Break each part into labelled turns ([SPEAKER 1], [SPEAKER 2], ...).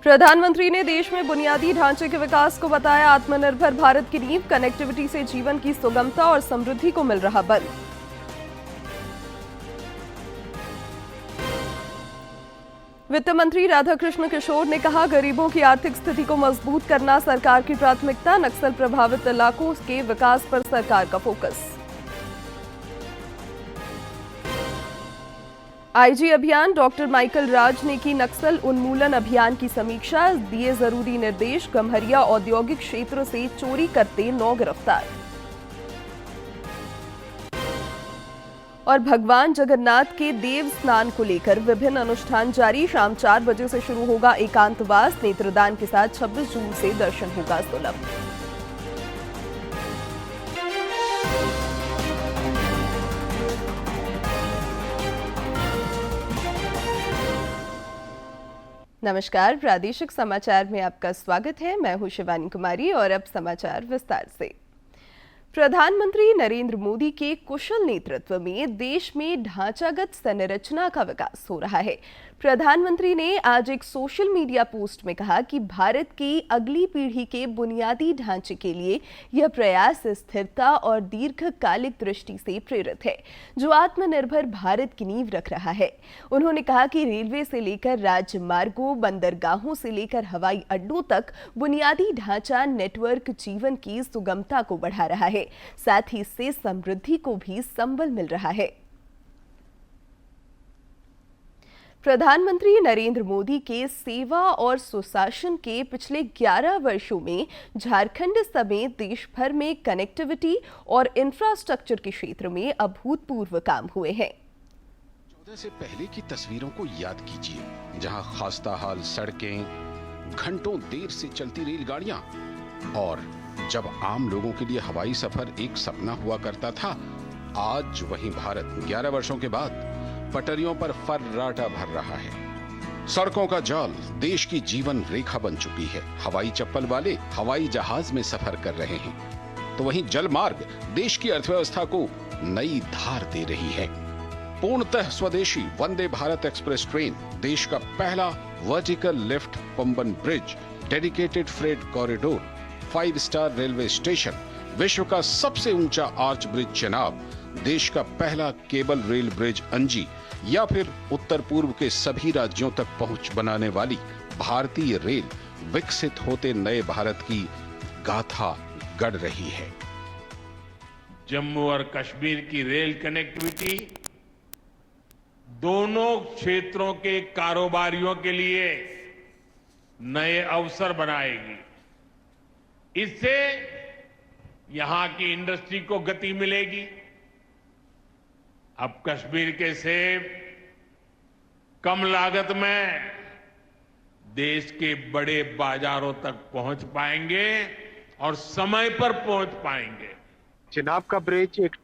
[SPEAKER 1] प्रधानमंत्री ने देश में बुनियादी ढांचे के विकास को बताया आत्मनिर्भर भारत की नींव। कनेक्टिविटी से जीवन की सुगमता और समृद्धि को मिल रहा बल। वित्त मंत्री राधाकृष्ण किशोर ने कहा, गरीबों की आर्थिक स्थिति को मजबूत करना सरकार की प्राथमिकता। नक्सल प्रभावित इलाकों के विकास पर सरकार का फोकस। आईजी अभियान डॉक्टर माइकल राज ने की नक्सल उन्मूलन अभियान की समीक्षा। दिए जरूरी निर्देश। गम्हरिया औद्योगिक क्षेत्र से चोरी करते 9 गिरफ्तार। और भगवान जगन्नाथ के देव स्नान को लेकर विभिन्न अनुष्ठान जारी। शाम 4 बजे से शुरू होगा एकांतवास। नेत्रदान के साथ 26 जून से दर्शन होगा सुलभ। नमस्कार, प्रादेशिक समाचार में आपका स्वागत है। मैं हूं शिवानी कुमारी और अब समाचार विस्तार से। प्रधानमंत्री नरेंद्र मोदी के कुशल नेतृत्व में देश में ढांचागत संरचना का विकास हो रहा है। प्रधानमंत्री ने आज एक सोशल मीडिया पोस्ट में कहा कि भारत की अगली पीढ़ी के बुनियादी ढांचे के लिए यह प्रयास स्थिरता और दीर्घकालिक दृष्टि से प्रेरित है, जो आत्मनिर्भर भारत की नींव रख रहा है। उन्होंने कहा कि रेलवे से लेकर राजमार्गों, बंदरगाहों से लेकर हवाई अड्डों तक बुनियादी ढांचा नेटवर्क जीवन की सुगमता को बढ़ा रहा है, साथ ही इससे समृद्धि को भी संबल मिल रहा है। प्रधानमंत्री नरेंद्र मोदी के सेवा और सुशासन के पिछले 11 वर्षों में झारखंड समेत देश भर में कनेक्टिविटी और इंफ्रास्ट्रक्चर के क्षेत्र में अभूतपूर्व काम हुए हैं।
[SPEAKER 2] 14 से पहले की तस्वीरों को याद कीजिए, जहां खस्ताहाल सड़कें, घंटों देर से चलती रेलगाड़ियां और जब आम लोगों के लिए हवाई सफर एक सपना हुआ करता था। आज वही भारत 11 वर्षों के बाद पटरियों पर फर्राटा भर रहा है। सड़कों का जाल देश की जीवन रेखा बन चुकी है। हवाई चप्पल वाले हवाई जहाज में सफर कर रहे हैं, तो वहीं जल मार्ग देश की अर्थव्यवस्था को नई धार दे रही है। पूर्णतः स्वदेशी वंदे भारत एक्सप्रेस ट्रेन, देश का पहला vertical lift Pamban bridge, dedicated freight corridor, 5 star railway station, विश्व का सबसे ऊंचा आर्च ब्रिज चेनाब, देश का पहला केबल रेल ब्रिज अंजी, या फिर उत्तर पूर्व के सभी राज्यों तक पहुंच बनाने वाली भारतीय रेल विकसित होते नए भारत की गाथा गढ़ रही है।
[SPEAKER 3] जम्मू और कश्मीर की रेल कनेक्टिविटी दोनों क्षेत्रों के कारोबारियों के लिए नए अवसर बनाएगी। इससे यहां की इंडस्ट्री को गति मिलेगी। अब कश्मीर के सेब कम लागत में देश के बड़े बाजारों तक पहुंच पाएंगे और समय पर पहुंच पाएंगे।
[SPEAKER 4] चेनाब का ब्रिज एक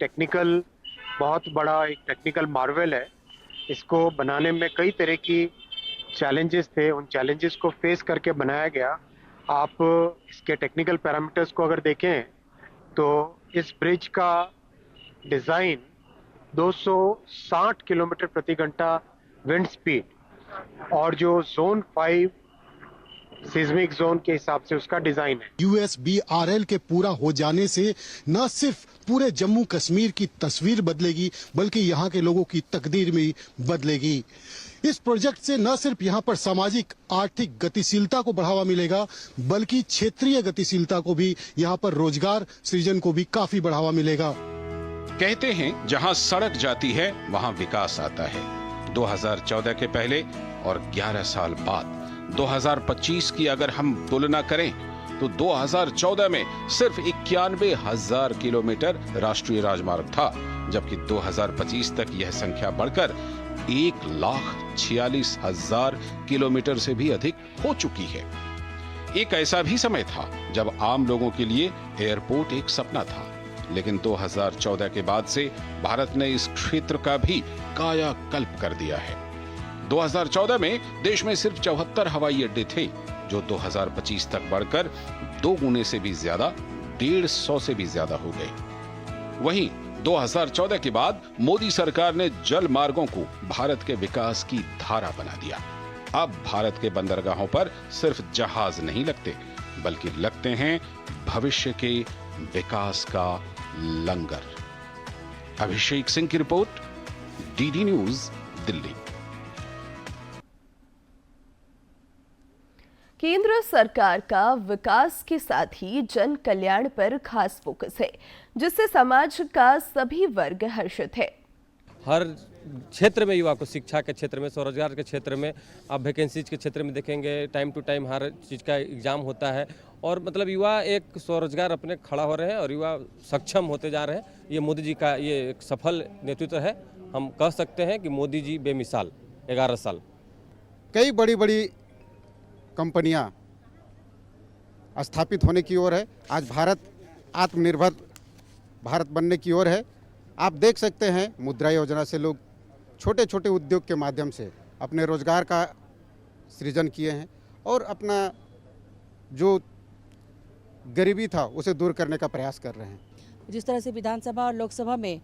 [SPEAKER 4] बहुत बड़ा टेक्निकल मार्वेल है। इसको बनाने में कई तरह की चैलेंजेस थे, उन चैलेंजेस को फेस करके बनाया गया। आप इसके टेक्निकल पैरामीटर्स को अगर देखें तो इस ब्रिज का डिजाइन 260 किलोमीटर प्रति घंटा विंड स्पीड और जो जोन 5 सिस्मिक जोन के हिसाब से उसका डिजाइन है।
[SPEAKER 5] USBRL के पूरा हो जाने से न सिर्फ पूरे जम्मू कश्मीर की तस्वीर बदलेगी, बल्कि यहाँ के लोगों की तकदीर भी बदलेगी। इस प्रोजेक्ट से न सिर्फ यहाँ पर सामाजिक आर्थिक गतिशीलता को बढ़ावा मिलेगा, बल्कि क्षेत्रीय गतिशीलता को भी, यहाँ पर रोजगार सृजन को भी काफी बढ़ावा मिलेगा।
[SPEAKER 2] कहते हैं जहां सड़क जाती है वहां विकास आता है। 2014 के पहले और 11 साल बाद 2025 की अगर हम तुलना करें तो 2014 में सिर्फ 91,000 किलोमीटर राष्ट्रीय राजमार्ग था, जबकि 2025 तक यह संख्या बढ़कर 1,46,000 किलोमीटर से भी अधिक हो चुकी है। एक ऐसा भी समय था जब आम लोगों के लिए एयरपोर्ट एक सपना था, लेकिन 2014 के बाद से भारत ने इस क्षेत्र का भी कायाकल्प कर दिया है। 2014 में देश में सिर्फ 74 हवाई अड्डे थे, जो 2025 तक बढ़कर 2 गुने से भी ज्यादा, 150 से भी ज्यादा हो गए। वहीं 2014 के बाद मोदी सरकार ने जल मार्गों को भारत के विकास की धारा बना दिया। अब भारत के बंदरगाहों पर सिर्फ जहाज नहीं लगते, बल्कि लगते हैं भविष्य के विकास का लंगर। अभिषेक सिंह की रिपोर्ट, डीडी न्यूज, दिल्ली।
[SPEAKER 1] केंद्र सरकार का विकास के साथ ही जन कल्याण पर खास फोकस है, जिससे समाज का सभी वर्ग हर्षित है।
[SPEAKER 6] हर क्षेत्र में युवा को, शिक्षा के क्षेत्र में, स्वरोजगार के क्षेत्र में, आप वैकेंसीज के क्षेत्र में देखेंगे, टाइम टू टाइम हर चीज़ का एग्जाम होता है और मतलब युवा एक स्वरोजगार अपने खड़ा हो रहे हैं और युवा सक्षम होते जा रहे हैं। ये मोदी जी का ये एक सफल नेतृत्व है। हम कह सकते हैं कि मोदी जी बेमिसाल 11 साल।
[SPEAKER 7] कई बड़ी बड़ी कंपनियां स्थापित होने की ओर है। आज भारत आत्मनिर्भर भारत बनने की ओर है। आप देख सकते हैं मुद्रा योजना से लोग छोटे छोटे उद्योग के माध्यम से अपने रोजगार का सृजन किए हैं और अपना जो गरीबी था उसे दूर करने का प्रयास कर रहे हैं।
[SPEAKER 8] जिस तरह से विधानसभा और लोकसभा में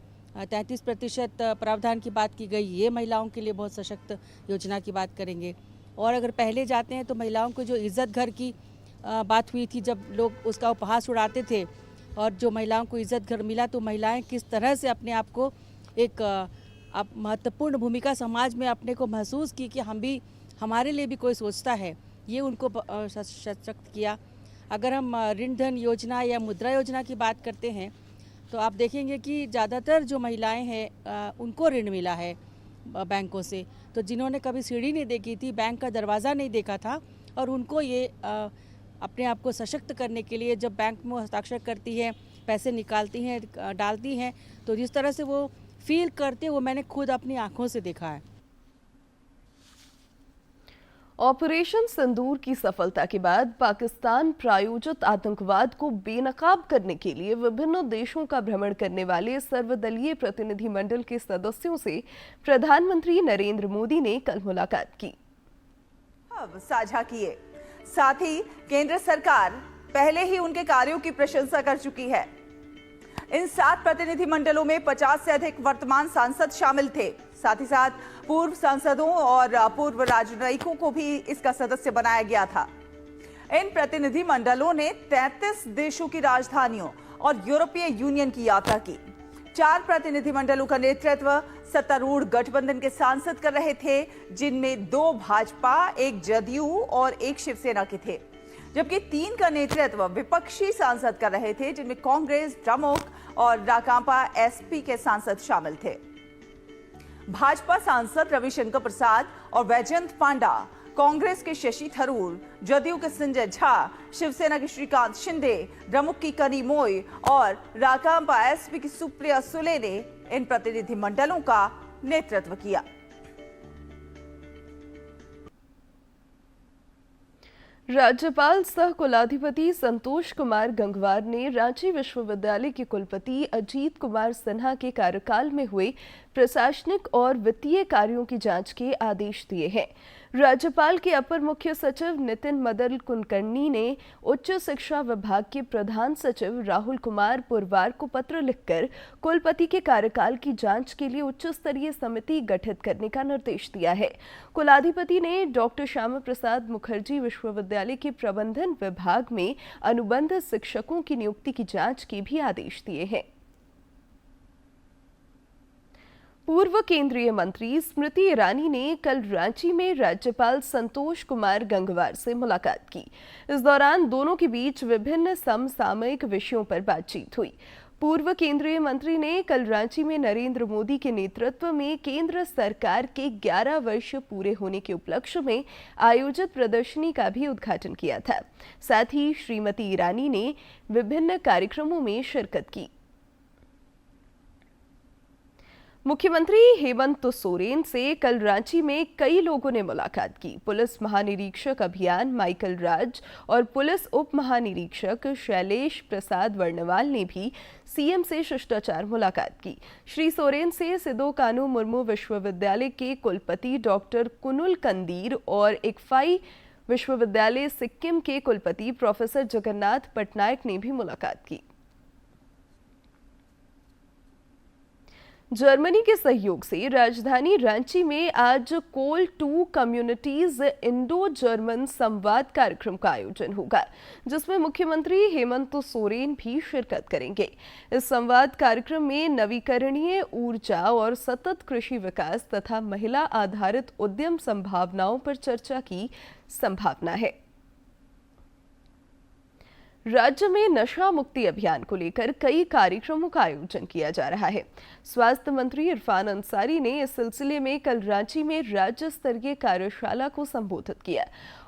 [SPEAKER 8] 33% प्रावधान की बात की गई, ये महिलाओं के लिए बहुत सशक्त योजना की बात करेंगे। और अगर पहले जाते हैं तो महिलाओं को जो इज्जत घर की बात हुई थी, जब लोग उसका उपहास उड़ाते थे और जो महिलाओं को इज्जत घर मिला, तो महिलाएं किस तरह से अपने आप को एक महत्वपूर्ण भूमिका समाज में अपने को महसूस की कि हम भी, हमारे लिए भी कोई सोचता है, ये उनको सशक्त किया। अगर हम ऋण धन योजना या मुद्रा योजना की बात करते हैं तो आप देखेंगे कि ज़्यादातर जो महिलाएं हैं उनको ऋण मिला है बैंकों से। तो जिन्होंने कभी सीढ़ी नहीं देखी थी, बैंक का दरवाज़ा नहीं देखा था, और उनको ये अपने आप को सशक्त करने के लिए जब बैंक में हस्ताक्षर करती है, पैसे निकालती हैं, डालती हैं, तो जिस तरह से वो फील करते हैं वो मैंने खुद अपनी आंखों से देखा है।
[SPEAKER 1] ऑपरेशन सिंदूर की सफलता के बाद पाकिस्तान प्रायोजित आतंकवाद को बेनकाब करने के लिए विभिन्न देशों का भ्रमण करने वाले सर्वदलीय प्रतिनिधिमंडल के सदस्यों से प्रधानमंत्री नरेंद्र मोदी ने कल मुलाकात की।
[SPEAKER 9] साझा किए। साथ ही केंद्र सरकार पहले ही उनके कार्यों की प्रशंसा कर चुकी है। इन 7 प्रतिनिधिमंडलों में 50 से अधिक वर्तमान सांसद शामिल थे। साथ ही साथ पूर्व सांसदों और पूर्व राजनयिकों को भी इसका सदस्य बनाया गया था। इन प्रतिनिधिमंडलों ने 33 देशों की राजधानियों और यूरोपीय यूनियन की यात्रा की। 4 प्रतिनिधिमंडलों का नेतृत्व सत्तारूढ़ गठबंधन के सांसद कर रहे थे, जिनमें 2 भाजपा, 1 जदयू और 1 शिवसेना के थे, जबकि 3 का नेतृत्व विपक्षी सांसद कर रहे थे, जिनमें कांग्रेस, द्रमुक और राकांपा एसपी के सांसद शामिल थे। भाजपा सांसद रविशंकर प्रसाद और वैजयंत पांडा, कांग्रेस के शशि थरूर, जदयू के संजय झा, शिवसेना के श्रीकांत शिंदे, द्रमुक की कनी मोई और राकांपा एसपी की सुप्रिया सुले ने इन प्रतिनिधिमंडलों का नेतृत्व किया।
[SPEAKER 1] राज्यपाल सह कुलाधिपति संतोष कुमार गंगवार ने रांची विश्वविद्यालय के कुलपति अजीत कुमार सिन्हा के कार्यकाल में हुए प्रशासनिक और वित्तीय कार्यों की जांच के आदेश दिए हैं। राज्यपाल के अपर मुख्य सचिव नितिन मदन कुलकर्णी ने उच्च शिक्षा विभाग के प्रधान सचिव राहुल कुमार पुरवार को पत्र लिखकर कुलपति के कार्यकाल की जांच के लिए उच्च स्तरीय समिति गठित करने का निर्देश दिया है। कुलाधिपति ने डॉक्टर श्यामा प्रसाद मुखर्जी विश्वविद्यालय के प्रबंधन विभाग में अनुबंध शिक्षकों की नियुक्ति की जांच के भी आदेश दिए हैं। पूर्व केंद्रीय मंत्री स्मृति ईरानी ने कल रांची में राज्यपाल संतोष कुमार गंगवार से मुलाकात की। इस दौरान दोनों के बीच विभिन्न समसामयिक विषयों पर बातचीत हुई। पूर्व केंद्रीय मंत्री ने कल रांची में नरेंद्र मोदी के नेतृत्व में केंद्र सरकार के 11 वर्ष पूरे होने के उपलक्ष्य में आयोजित प्रदर्शनी का भी उद्घाटन किया था। साथ ही श्रीमती ईरानी ने विभिन्न कार्यक्रमों में शिरकत की। मुख्यमंत्री हेमंत सोरेन से कल रांची में कई लोगों ने मुलाकात की। पुलिस महानिरीक्षक अभियान माइकल राज और पुलिस उप महानिरीक्षक शैलेश प्रसाद वर्णवाल ने भी सीएम से शिष्टाचार मुलाकात की। श्री सोरेन से सिदो कानू मुर्मू विश्वविद्यालय के कुलपति डॉक्टर कुनुल कंदीर और इक्फाई विश्वविद्यालय सिक्किम के कुलपति प्रोफेसर जगन्नाथ पटनायक ने भी मुलाकात की। जर्मनी के सहयोग से राजधानी रांची में आज कोल 2 कम्युनिटीज इंडो जर्मन संवाद कार्यक्रम का आयोजन होगा, जिसमें मुख्यमंत्री हेमंत सोरेन भी शिरकत करेंगे। इस संवाद कार्यक्रम में नवीकरणीय ऊर्जा और सतत कृषि विकास तथा महिला आधारित उद्यम संभावनाओं पर चर्चा की संभावना है। राज्य में नशा मुक्ति अभियान को लेकर कई कार्यक्रमों का आयोजन किया जा रहा है। स्वास्थ्य मंत्री इरफान अंसारी ने इस सिलसिले में कल रांची में राज्य स्तरीय कार्यशाला को संबोधित किया।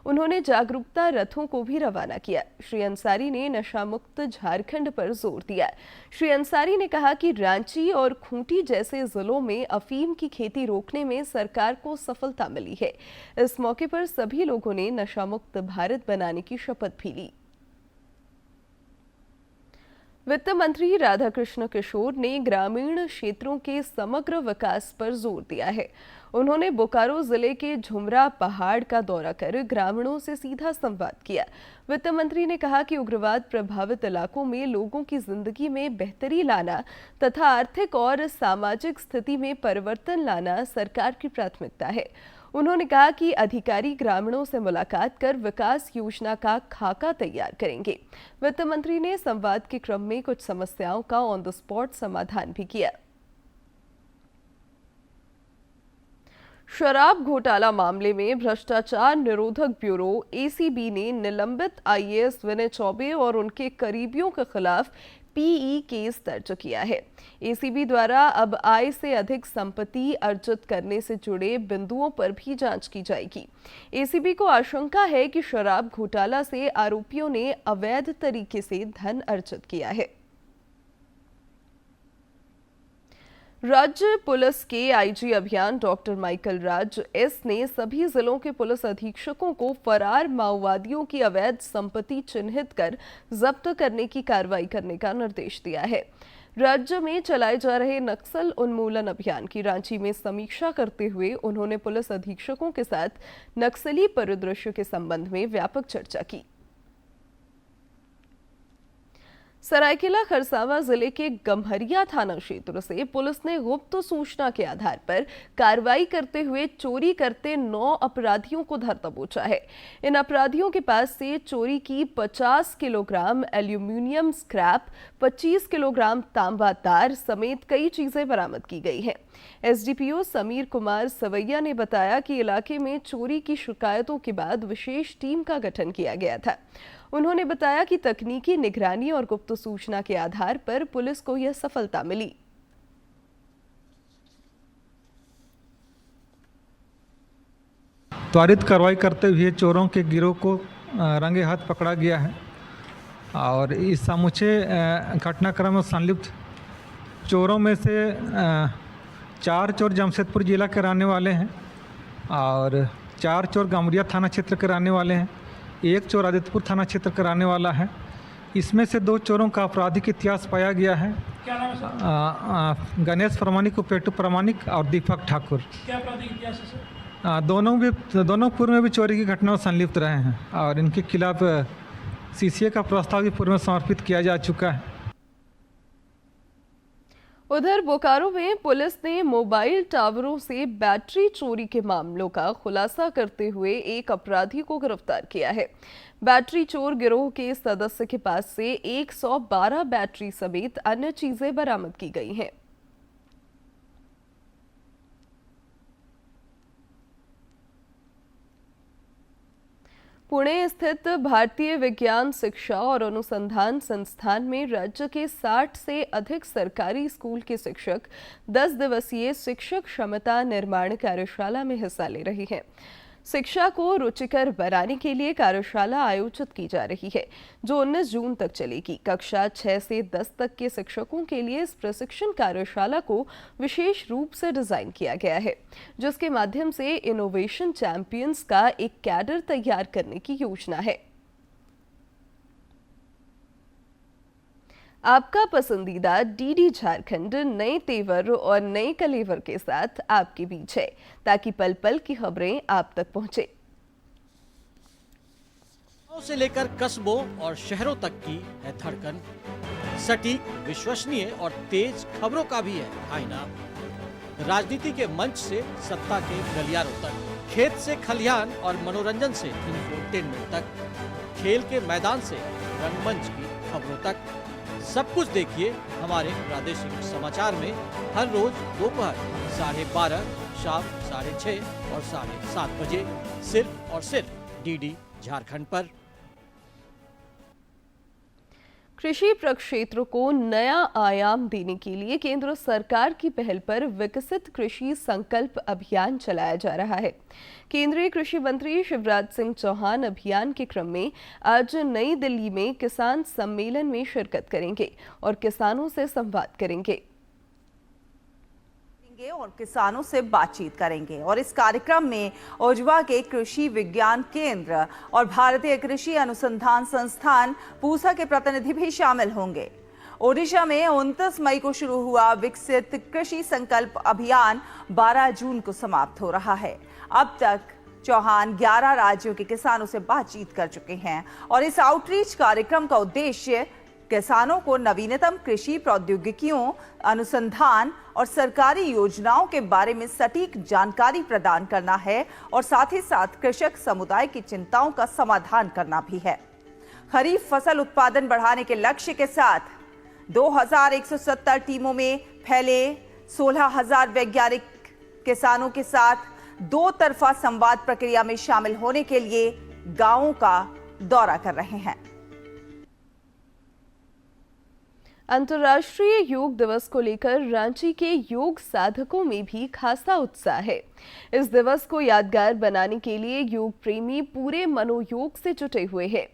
[SPEAKER 1] उन्होंने जागरूकता रथों को भी रवाना किया। श्री अंसारी ने नशा मुक्त झारखंड पर जोर दिया। श्री अंसारी ने कहा कि रांची और खूंटी जैसे जिलों में अफीम की खेती रोकने में सरकार को सफलता मिली है। इस मौके पर सभी लोगों ने नशा मुक्त भारत बनाने की शपथ भी ली। वित्त मंत्री राधाकृष्ण किशोर ने ग्रामीण क्षेत्रों के समग्र विकास पर जोर दिया है। उन्होंने बोकारो जिले के झुमरा पहाड़ का दौरा कर ग्रामीणों से सीधा संवाद किया। वित्त मंत्री ने कहा कि उग्रवाद प्रभावित इलाकों में लोगों की जिंदगी में बेहतरी लाना तथा आर्थिक और सामाजिक स्थिति में परिवर्तन लाना सरकार की प्राथमिकता है। उन्होंने कहा कि अधिकारी ग्रामीणों से मुलाकात कर विकास योजना का खाका तैयार करेंगे। वित्त मंत्री ने संवाद के क्रम में कुछ समस्याओं का ऑन द स्पॉट समाधान भी किया। शराब घोटाला मामले में भ्रष्टाचार निरोधक ब्यूरो एसीबी ने निलंबित आईएएस विनय चौबे और उनके करीबियों के खिलाफ पीई केस दर्ज किया है। एसीबी द्वारा अब आय से अधिक संपत्ति अर्जित करने से जुड़े बिंदुओं पर भी जांच की जाएगी। एसीबी को आशंका है कि शराब घोटाला से आरोपियों ने अवैध तरीके से धन अर्जित किया है। राज्य पुलिस के आईजी अभियान डॉक्टर माइकल राज एस ने सभी जिलों के पुलिस अधीक्षकों को फरार माओवादियों की अवैध संपत्ति चिन्हित कर जब्त करने की कार्रवाई करने का निर्देश दिया है। राज्य में चलाए जा रहे नक्सल उन्मूलन अभियान की रांची में समीक्षा करते हुए उन्होंने पुलिस अधीक्षकों के साथ नक्सली परिदृश्य के संबंध में व्यापक चर्चा की। सरायकेला खरसावां जिले के गम्हरिया थाना क्षेत्र से पुलिस ने गुप्त सूचना के आधार पर कार्रवाई करते हुए चोरी करते 9 अपराधियों को धर दबोचा है। इन अपराधियों के पास से चोरी की 50 किलोग्राम एल्यूमिनियम स्क्रैप, 25 किलोग्राम तांबा तार समेत कई चीजें बरामद की गई हैं। एसडीपीओ समीर कुमार सवैया ने बताया कि इलाके में चोरी की शिकायतों के बाद विशेष टीम का गठन किया गया था। उन्होंने बताया कि तकनीकी निगरानी और गुप्त सूचना के आधार पर पुलिस को यह सफलता मिली।
[SPEAKER 10] त्वरित कार्रवाई करते हुए चोरों के गिरोह को रंगे हाथ पकड़ा गया है और इस समूचे घटनाक्रम में संलिप्त चोरों में से 4 चोर जमशेदपुर जिला के रहने वाले हैं और 4 चोर गम्हरिया थाना क्षेत्र के रहने वाले हैं। 1 चोर आदित्यपुर थाना क्षेत्र का रहने वाला है। इसमें से 2 चोरों का आपराधिक इतिहास पाया गया है। क्या नाम है? गणेश प्रमाणिक, उपेटू प्रमाणिक और दीपक ठाकुर। क्या आपराधिक इतिहास है सर? दोनों पूर्व में भी चोरी की घटनाओं में संलिप्त रहे हैं और इनके खिलाफ सीसीए का प्रस्ताव भी पूर्व में समर्पित किया जा चुका है।
[SPEAKER 1] उधर बोकारो में पुलिस ने मोबाइल टावरों से बैटरी चोरी के मामलों का खुलासा करते हुए एक अपराधी को गिरफ्तार किया है। बैटरी चोर गिरोह के सदस्य के पास से 112 बैटरी समेत अन्य चीजें बरामद की गई हैं। पुणे स्थित भारतीय विज्ञान शिक्षा और अनुसंधान संस्थान में राज्य के 60 से अधिक सरकारी स्कूल के शिक्षक 10 दिवसीय शिक्षक क्षमता निर्माण कार्यशाला में हिस्सा ले रहे हैं। शिक्षा को रुचिकर बनाने के लिए कार्यशाला आयोजित की जा रही है, जो 19 जून तक चलेगी। कक्षा 6 से 10 तक के शिक्षकों के लिए इस प्रशिक्षण कार्यशाला को विशेष रूप से डिजाइन किया गया है, जिसके माध्यम से इनोवेशन चैंपियंस का एक कैडर तैयार करने की योजना है। आपका पसंदीदा डीडी झारखंड नए तेवर और नए कलेवर के साथ आपके बीच है, ताकि पल पल की खबरें आप तक पहुंचे।
[SPEAKER 11] से लेकर कस्बों और शहरों तक की है धड़कन, सटीक, विश्वसनीय और तेज खबरों का भी है आईना। राजनीति के मंच से सत्ता के गलियारों तक, खेत से खलिहान और मनोरंजन से इंफोटेनमेंट तक, खेल के मैदान से रंगमंच की खबरों तक, सब कुछ देखिए हमारे प्रादेशिक समाचार में हर रोज दोपहर 12:30, शाम 6:30 और 7:30 बजे, सिर्फ और सिर्फ डीडी झारखंड पर।
[SPEAKER 1] कृषि प्रक्षेत्र को नया आयाम देने के लिए केंद्र सरकार की पहल पर विकसित कृषि संकल्प अभियान चलाया जा रहा है। केंद्रीय कृषि मंत्री शिवराज सिंह चौहान अभियान के क्रम में आज नई दिल्ली में किसान सम्मेलन में शिरकत करेंगे और किसानों से संवाद करेंगे
[SPEAKER 9] और किसानों से बातचीत करेंगे। और इस कार्यक्रम में ओजवा के कृषि विज्ञान केंद्र और भारतीय कृषि अनुसंधान संस्थान पूसा के प्रतिनिधि भी शामिल होंगे। ओडिशा में 29 मई को शुरू हुआ विकसित कृषि संकल्प अभियान 12 जून को समाप्त हो रहा है। अब तक चौहान 11 राज्यों के किसानों से बातचीत कर चुके हैं और इस आउटरीच कार्यक्रम का उद्देश्य किसानों को नवीनतम कृषि प्रौद्योगिकियों, अनुसंधान और सरकारी योजनाओं के बारे में सटीक जानकारी प्रदान करना है और साथ ही साथ कृषक समुदाय की चिंताओं का समाधान करना भी है। खरीफ फसल उत्पादन बढ़ाने के लक्ष्य के साथ 2170 टीमों में फैले 16,000 वैज्ञानिक किसानों के साथ दो तरफा संवाद प्रक्रिया में शामिल होने के लिए गांवों का दौरा कर रहे हैं।
[SPEAKER 1] अंतर्राष्ट्रीय योग दिवस को लेकर रांची के योग साधकों में भी खासा उत्साह है। इस दिवस को यादगार बनाने के लिए योग प्रेमी पूरे मनोयोग से जुटे हुए हैं।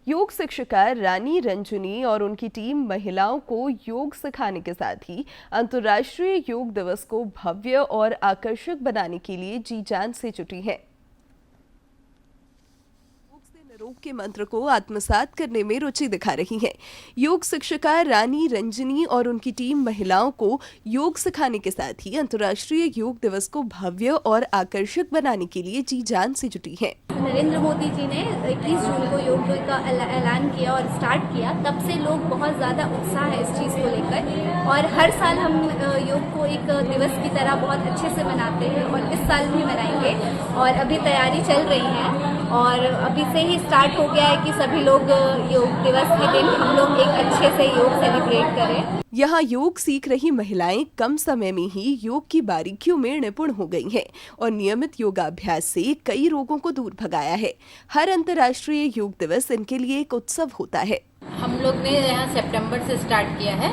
[SPEAKER 1] योग शिक्षिका रानी रंजनी और उनकी टीम महिलाओं को योग सिखाने के साथ ही अंतर्राष्ट्रीय योग दिवस को भव्य और आकर्षक बनाने के लिए जी जान से जुटी है। योग के मंत्र को आत्मसात करने में रुचि दिखा रही हैं। योग शिक्षिका रानी रंजनी और उनकी टीम महिलाओं को योग सिखाने के साथ ही अंतर्राष्ट्रीय योग दिवस को भव्य और आकर्षक बनाने के लिए जी जान से जुटी हैं।
[SPEAKER 12] नरेंद्र मोदी जी ने 21 जून को योग डे का ऐलान किया और स्टार्ट किया, तब से लोग बहुत ज़्यादा उत्साह है इस चीज़ को लेकर और हर साल हम योग को एक दिवस की तरह बहुत अच्छे से मनाते हैं और इस साल भी मनाएंगे और अभी तैयारी चल रही है और अभी से ही स्टार्ट हो गया है कि सभी लोग योग दिवस के दिन हम लोग एक अच्छे से योग सेलिब्रेट करें।
[SPEAKER 1] यहाँ योग सीख रही महिलाएं कम समय में ही योग की बारीकियों में निपुण हो गई हैं और नियमित योगाभ्यास से कई रोगों को दूर भगाया है। हर अंतर्राष्ट्रीय योग दिवस इनके लिए एक उत्सव होता है।
[SPEAKER 13] हम लोग ने यहाँ सितंबर से स्टार्ट किया है,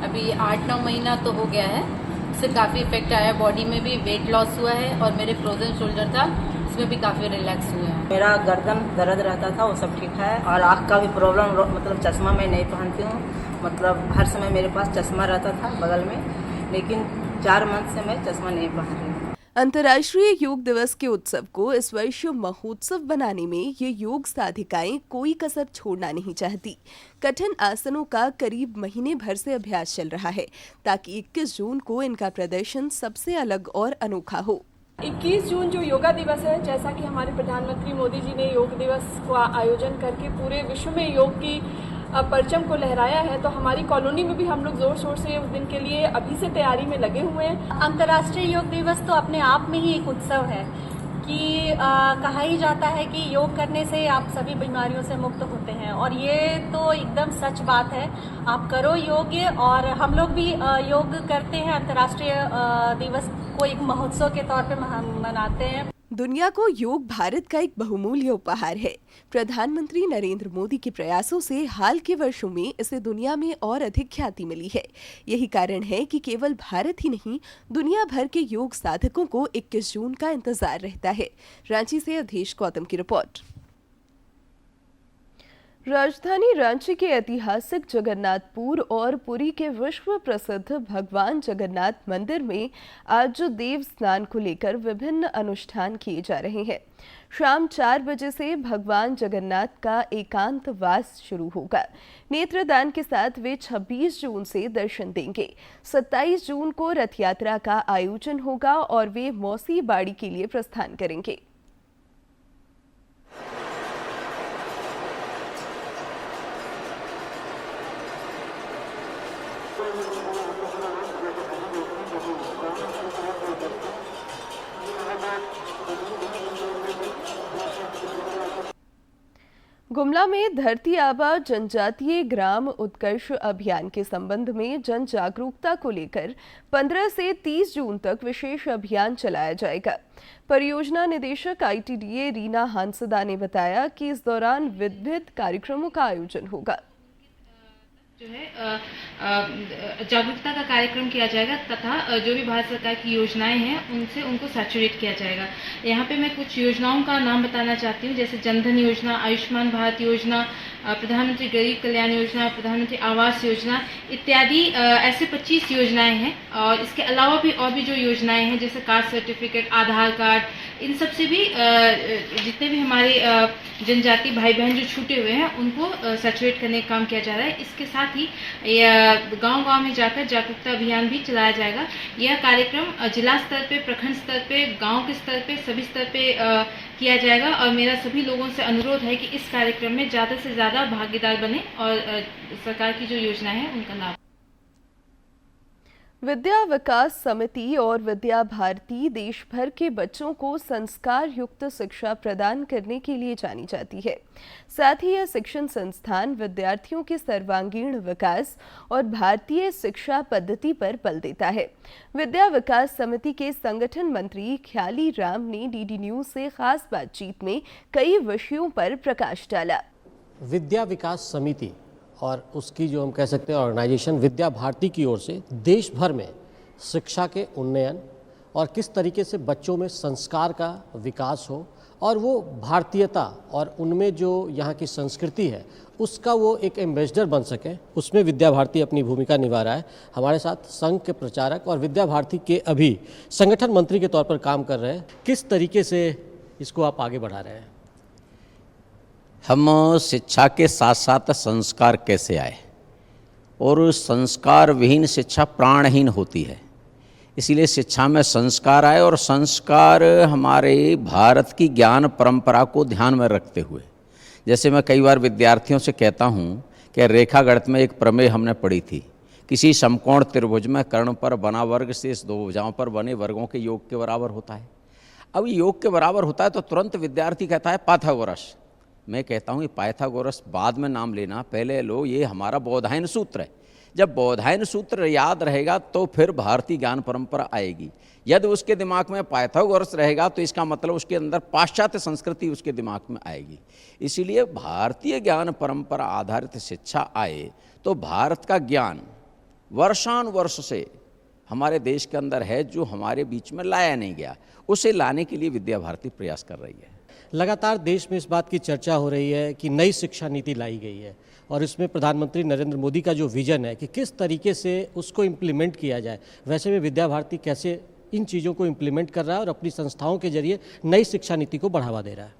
[SPEAKER 13] अभी 8-9 महीना तो हो गया है। इससे काफ़ी इफेक्ट आया, बॉडी में भी वेट लॉस हुआ है और मेरे फ्रोजन शोल्डर था इसमें भी काफ़ी रिलैक्स हुए हैं।
[SPEAKER 14] मेरा गर्दन दर्द रहता था वो सब ठीक है और आँख का भी प्रॉब्लम, मतलब चश्मा मैं नहीं पहनती हूँ, मतलब हर समय मेरे पास चश्मा रहता था बगल में, लेकिन 4 मंथ से मैं चश्मा नहीं पहन रही हूँ।
[SPEAKER 1] अंतर्राष्ट्रीय योग दिवस के उत्सव को इस वर्ष महोत्सव बनाने में ये योग साधिकाएं कोई कसर छोड़ना नहीं चाहती। कठिन आसनों का करीब महीने भर से अभ्यास चल रहा है ताकि 21 जून को इनका प्रदर्शन सबसे अलग और अनोखा हो।
[SPEAKER 15] 21 जून जो योगा दिवस है, जैसा कि हमारे प्रधानमंत्री मोदी जी ने योग दिवस का आयोजन करके पूरे विश्व में योग की परचम को लहराया है, तो हमारी कॉलोनी में भी हम लोग जोर शोर से उस दिन के लिए अभी से तैयारी में लगे हुए हैं।
[SPEAKER 12] अंतर्राष्ट्रीय योग दिवस तो अपने आप में ही एक उत्सव है कि कहा ही जाता है कि योग करने से आप सभी बीमारियों से मुक्त होते हैं और ये तो एकदम सच बात है। आप करो योग और हम लोग भी योग करते हैं। अंतर्राष्ट्रीय दिवस को एक महोत्सव के तौर पे मनाते हैं।
[SPEAKER 1] दुनिया को योग भारत का एक बहुमूल्य उपहार है। प्रधानमंत्री नरेंद्र मोदी के प्रयासों से हाल के वर्षों में इसे दुनिया में और अधिक ख्याति मिली है। यही कारण है कि केवल भारत ही नहीं, दुनिया भर के योग साधकों को 21 जून का इंतजार रहता है। रांची से अधीश गौतम की रिपोर्ट। राजधानी रांची के ऐतिहासिक जगन्नाथपुर और पुरी के विश्व प्रसिद्ध भगवान जगन्नाथ मंदिर में आज देव स्नान को लेकर विभिन्न अनुष्ठान किए जा रहे हैं। शाम 4 बजे से भगवान जगन्नाथ का एकांतवास शुरू होगा। नेत्रदान के साथ वे 26 जून से दर्शन देंगे। 27 जून को रथ यात्रा का आयोजन होगा और वे मौसी बाड़ी के लिए प्रस्थान करेंगे। गुमला में धरती आबा जनजातीय ग्राम उत्कर्ष अभियान के संबंध में जन जागरूकता को लेकर 15 से 30 जून तक विशेष अभियान चलाया जाएगा। परियोजना निदेशक ITDA रीना हांसदा ने बताया कि इस दौरान विविध कार्यक्रमों का आयोजन होगा।
[SPEAKER 16] जो है जागरूकता का कार्यक्रम किया जाएगा तथा जो भी भारत सरकार की योजनाएं हैं उनसे उनको सैचुरेट किया जाएगा। यहाँ पे मैं कुछ योजनाओं का नाम बताना चाहती हूँ, जैसे जनधन योजना, आयुष्मान भारत योजना, प्रधानमंत्री गरीब कल्याण योजना, प्रधानमंत्री आवास योजना इत्यादि ऐसे 25 योजनाएं हैं। और इसके अलावा भी और भी जो योजनाएं हैं जैसे कास्ट सर्टिफिकेट, आधार कार्ड, इन सब से भी जितने भी हमारे जनजाति भाई बहन जो छूटे हुए हैं उनको सैचुरेट करने का काम किया जा रहा है। इसके साथ ही गांव-गांव में जाकर जागरूकता अभियान भी चलाया जाएगा। यह कार्यक्रम जिला स्तर पे, प्रखंड स्तर पे, गांव के स्तर पे, सभी स्तर पे किया जाएगा। और मेरा सभी लोगों से अनुरोध है कि इस कार्यक्रम में ज़्यादा से ज़्यादा भागीदार बने और सरकार की जो योजना है उनका लाभ।
[SPEAKER 1] विद्या विकास समिति और विद्या भारती देश भर के बच्चों को संस्कार युक्त शिक्षा प्रदान करने के लिए जानी जाती है। साथ ही यह शिक्षण संस्थान विद्यार्थियों के सर्वांगीण विकास और भारतीय शिक्षा पद्धति पर बल देता है। विद्या विकास समिति के संगठन मंत्री ख्याली राम ने DD न्यूज से खास बातचीत में कई विषयों पर प्रकाश डाला।
[SPEAKER 11] विद्या विकास समिति और उसकी जो हम कह सकते हैं ऑर्गेनाइजेशन विद्या भारती की ओर से देश भर में शिक्षा के उन्नयन और किस तरीके से बच्चों में संस्कार का विकास हो और वो भारतीयता और उनमें जो यहाँ की संस्कृति है उसका वो एक एम्बेसडर बन सके, उसमें विद्या भारती अपनी भूमिका निभा रहा है। हमारे साथ संघ के प्रचारक और विद्या भारती के अभी संगठन मंत्री के तौर पर काम कर रहे हैं। किस तरीके से इसको आप आगे बढ़ा रहे हैं?
[SPEAKER 17] हम शिक्षा के साथ साथ संस्कार कैसे आए, और संस्कार विहीन शिक्षा प्राणहीन होती है, इसीलिए शिक्षा में संस्कार आए। और संस्कार हमारे भारत की ज्ञान परंपरा को ध्यान में रखते हुए, जैसे मैं कई बार विद्यार्थियों से कहता हूँ कि रेखा गणित में एक प्रमेय हमने पढ़ी थी, किसी समकोण त्रिभुज में कर्ण पर बना वर्ग शेष दो भुजाओं पर बने वर्गों के योग के बराबर होता है। अब योग के बराबर होता है तो तुरंत विद्यार्थी कहता है पाइथागोरस। मैं कहता हूँ ये पाइथागोरस बाद में नाम लेना, पहले लो ये हमारा बौधायन सूत्र है। जब बौधायन सूत्र याद रहेगा तो फिर भारतीय ज्ञान परंपरा आएगी। यदि उसके दिमाग में पाइथागोरस रहेगा तो इसका मतलब उसके अंदर पाश्चात्य संस्कृति उसके दिमाग में आएगी। इसीलिए भारतीय ज्ञान परंपरा आधारित शिक्षा आए तो भारत का ज्ञान वर्षानुवर्ष से हमारे देश के अंदर है जो हमारे बीच में लाया नहीं गया, उसे लाने के लिए विद्या भारती प्रयास कर रही है।
[SPEAKER 11] लगातार देश में इस बात की चर्चा हो रही है कि नई शिक्षा नीति लाई गई है और इसमें प्रधानमंत्री नरेंद्र मोदी का जो विजन है कि किस तरीके से उसको इम्प्लीमेंट किया जाए, वैसे में विद्या भारती कैसे इन चीज़ों को इम्प्लीमेंट कर रहा है और अपनी संस्थाओं के जरिए नई शिक्षा नीति को बढ़ावा दे रहा है?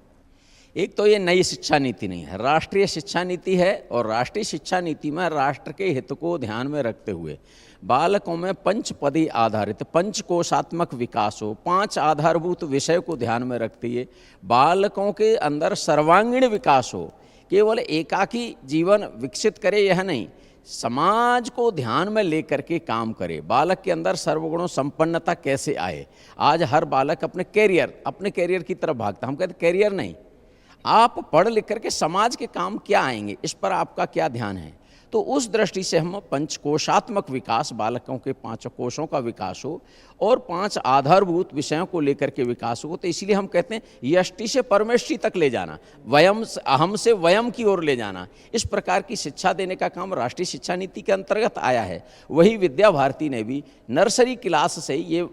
[SPEAKER 17] एक तो ये नई शिक्षा नीति नहीं है, राष्ट्रीय शिक्षा नीति है। और राष्ट्रीय शिक्षा नीति में राष्ट्र के हित को ध्यान में रखते हुए बालकों में पंचपदी आधारित पंचकोशात्मक विकास हो, 5 आधारभूत विषय को ध्यान में रखते हुए बालकों के अंदर सर्वांगीण विकास हो। केवल एकाकी जीवन विकसित करे यह नहीं, समाज को ध्यान में लेकर के काम करे। बालक के अंदर सर्वगुणों संपन्नता कैसे आए। आज हर बालक अपने कैरियर की तरफ भागता। हम कहते कैरियर नहीं, आप पढ़ लिख करके समाज के काम क्या आएंगे, इस पर आपका क्या ध्यान है। तो उस दृष्टि से हम पंचकोशात्मक विकास, बालकों के 5 कोशों का विकास हो और 5 आधारभूत विषयों को लेकर के विकास हो। तो इसीलिए हम कहते हैं यष्टि से परमेष्टि तक ले जाना, वयम अहम से वयम की ओर ले जाना। इस प्रकार की शिक्षा देने का काम राष्ट्रीय शिक्षा नीति के अंतर्गत आया है। वही विद्या भारती ने भी नर्सरी क्लास से ये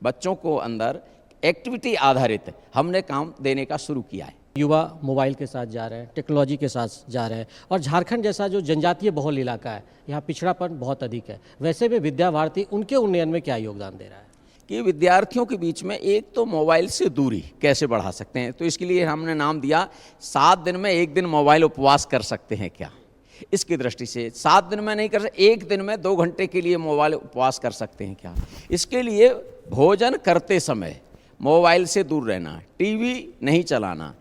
[SPEAKER 17] बच्चों को अंदर एक्टिविटी आधारित हमने काम देने का शुरू किया है।
[SPEAKER 11] युवा मोबाइल के साथ जा रहे हैं, टेक्नोलॉजी के साथ जा रहे हैं और झारखंड जैसा जो जनजातीय बहुल इलाका है, यहाँ पिछड़ापन बहुत अधिक है। वैसे में विद्या भारती उनके उन्नयन में क्या योगदान दे रहा है?
[SPEAKER 17] कि विद्यार्थियों के बीच में एक तो मोबाइल से दूरी कैसे बढ़ा सकते हैं, तो इसके लिए हमने नाम दिया 7 दिन में 1 दिन मोबाइल उपवास कर सकते हैं क्या। इसकी दृष्टि से 7 दिन में नहीं कर सकते, 1 दिन में 2 घंटे के लिए मोबाइल उपवास कर सकते हैं क्या। इसके लिए भोजन करते समय मोबाइल से दूर रहना, टीवी नहीं चलाना,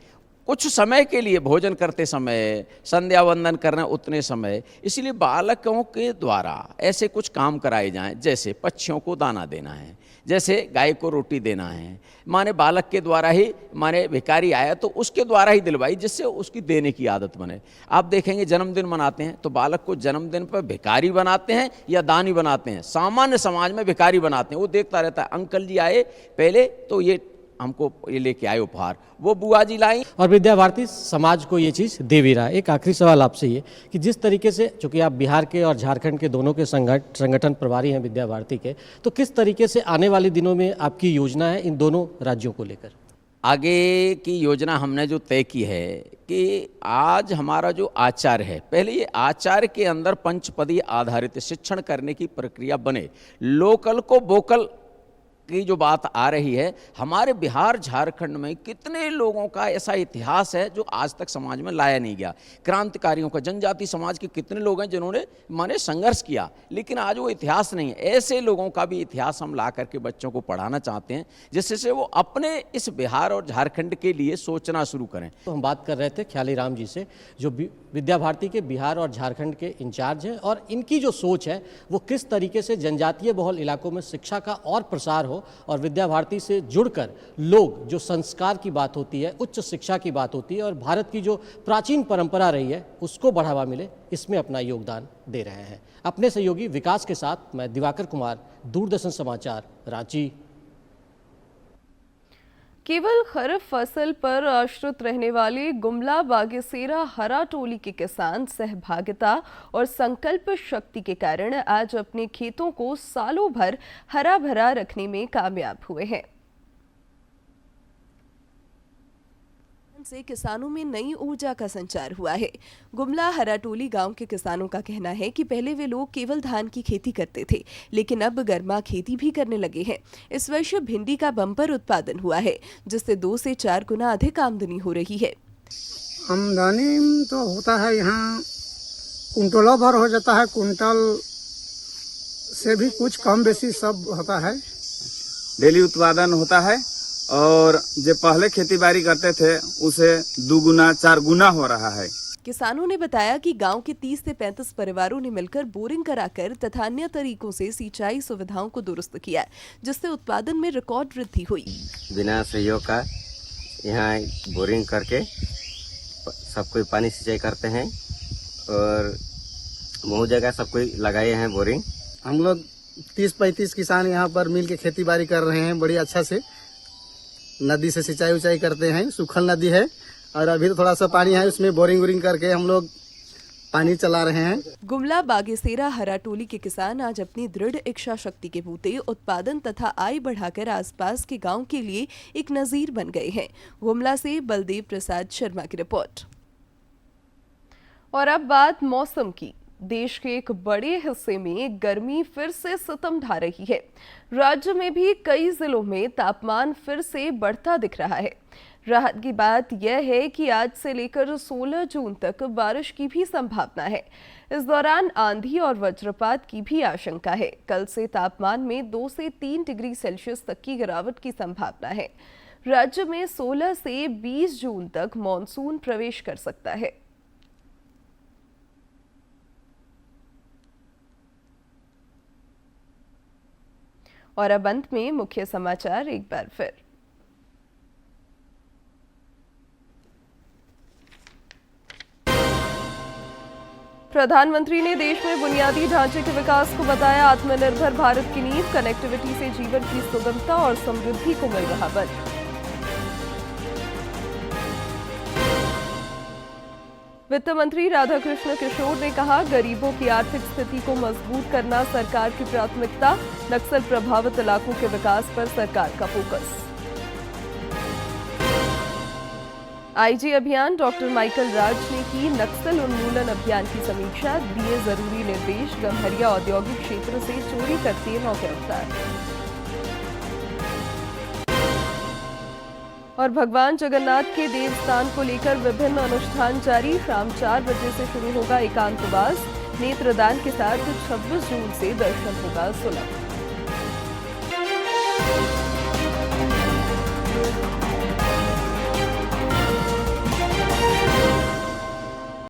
[SPEAKER 17] कुछ समय के लिए भोजन करते समय, संध्या वंदन करना उतने समय, इसलिए बालकों के द्वारा ऐसे कुछ काम कराए जाएं, जैसे पक्षियों को दाना देना है, जैसे गाय को रोटी देना है, माने बालक के द्वारा ही, माने भिखारी आया तो उसके द्वारा ही दिलवाई, जिससे उसकी देने की आदत बने। आप देखेंगे जन्मदिन मनाते हैं तो बालक को जन्मदिन पर भिखारी बनाते हैं या दानी बनाते हैं। सामान्य समाज में भिखारी बनाते हैं, वो देखता रहता है अंकल जी आए पहले तो ये हमको ये लेके आए उपहार, वो बुआ जी लाई।
[SPEAKER 11] और विद्या भारती समाज को ये चीज़ दे भी रहा है। एक आखिरी सवाल आपसे ये कि जिस तरीके से, चूंकि आप बिहार के और झारखंड के दोनों के संगठन प्रभारी हैं विद्या भारती के, तो किस तरीके से आने वाले दिनों में आपकी योजना है इन दोनों राज्यों को लेकर?
[SPEAKER 17] आगे की योजना हमने जो तय की है कि आज हमारा जो आचार्य है, पहले ये आचार्य के अंदर पंचपदी आधारित शिक्षण करने की प्रक्रिया बने। लोकल को वोकल की जो बात आ रही है, हमारे बिहार झारखंड में कितने लोगों का ऐसा इतिहास है जो आज तक समाज में लाया नहीं गया। क्रांतिकारियों का, जनजाति समाज के कितने लोग हैं जिन्होंने माने संघर्ष किया, लेकिन आज वो इतिहास नहीं है। ऐसे लोगों का भी इतिहास हम ला करके बच्चों को पढ़ाना चाहते हैं, जिससे वो अपने इस बिहार और झारखंड के लिए सोचना शुरू करें।
[SPEAKER 11] तो हम बात कर रहे थे ख्याली राम जी से, जो विद्या भारती के बिहार और झारखंड के इंचार्ज हैं, और इनकी जो सोच है वो किस तरीके से जनजातीय बहुल इलाकों में शिक्षा का और प्रसार हो और विद्या भारती से जुड़कर लोग, जो संस्कार की बात होती है, उच्च शिक्षा की बात होती है और भारत की जो प्राचीन परंपरा रही है उसको बढ़ावा मिले, इसमें अपना योगदान दे रहे हैं। अपने सहयोगी विकास के साथ मैं दिवाकर कुमार, दूरदर्शन समाचार, रांची।
[SPEAKER 1] केवल खरीफ फसल पर आश्रित रहने वाले गुमला बागेसेरा हरा टोली के किसान सहभागिता और संकल्प शक्ति के कारण आज अपने खेतों को सालों भर हरा भरा रखने में कामयाब हुए हैं। से किसानों में नई ऊर्जा का संचार हुआ है। गुमला हराटोली गांव के किसानों का कहना है कि पहले वे लोग केवल धान की खेती करते थे, लेकिन अब गर्मा खेती भी करने लगे हैं। इस वर्ष भिंडी का बम्पर उत्पादन हुआ है, जिससे 2 से 4 गुना अधिक आमदनी हो रही है।
[SPEAKER 18] आमदनी तो होता है, यहाँ कुंटलों भर हो जाता है, कुंटल से भी कुछ कम बेसी सब होता है।
[SPEAKER 19] डेली उत्पादन होता है और जो पहले खेती बाड़ी करते थे उसे 2 गुना 4 गुना हो रहा है।
[SPEAKER 1] किसानों ने बताया कि गांव के 30 से 35 परिवारों ने मिलकर बोरिंग कराकर तथा अन्य तरीकों से सिंचाई सुविधाओं को दुरुस्त किया, जिससे उत्पादन में रिकॉर्ड वृद्धि हुई।
[SPEAKER 20] बिना सहयोग का यहाँ बोरिंग करके सब कोई पानी सिंचाई करते हैं और बहुत जगह सब कोई लगाए हैं बोरिंग।
[SPEAKER 18] हम लोग 30-35 किसान यहाँ पर मिल के खेती बाड़ी कर रहे हैं बड़ी अच्छा से। नदी से सिंचाई उचाई करते हैं, सूखल नदी है और अभी तो थोड़ा सा पानी है, उसमें बोरिंग वोरिंग करके हम लोग पानी चला रहे हैं।
[SPEAKER 1] गुमला बागेसेरा हराटोली के किसान आज अपनी दृढ़ इच्छा शक्ति के बूते उत्पादन तथा आय बढ़ाकर आसपास के गांव के लिए एक नजीर बन गए हैं। गुमला से बलदेव प्रसाद शर्मा की रिपोर्ट। और अब बात मौसम की। देश के एक बड़े हिस्से में गर्मी फिर से सितम ढा रही है। राज्य में भी कई जिलों में तापमान फिर से बढ़ता दिख रहा है। राहत की बात यह है कि आज से लेकर 16 जून तक बारिश की भी संभावना है। इस दौरान आंधी और वज्रपात की भी आशंका है। कल से तापमान में 2 से 3 डिग्री सेल्सियस तक की गिरावट की संभावना है। राज्य में 16 से 20 जून तक मॉनसून प्रवेश कर सकता है। और अब अंत में मुख्य समाचार एक बार फिर। प्रधानमंत्री ने देश में बुनियादी ढांचे के विकास को बताया आत्मनिर्भर भारत की नींव। कनेक्टिविटी से जीवन की सुगमता और समृद्धि को मिल रहा बल। वित्त मंत्री राधाकृष्ण किशोर ने कहा, गरीबों की आर्थिक स्थिति को मजबूत करना सरकार की प्राथमिकता। नक्सल प्रभावित इलाकों के विकास पर सरकार का फोकस। आईजी अभियान डॉक्टर माइकल राज ने की नक्सल उन्मूलन अभियान की समीक्षा। दिए जरूरी निर्देश। गम्हरिया औद्योगिक क्षेत्र से चोरी करते 9 गिरफ्तार। और भगवान जगन्नाथ के देवस्थान को लेकर विभिन्न अनुष्ठान जारी। शाम 4 बजे से शुरू होगा एकांतवास। नेत्रदान के साथ 26 जून से दर्शन होगा सुलभ।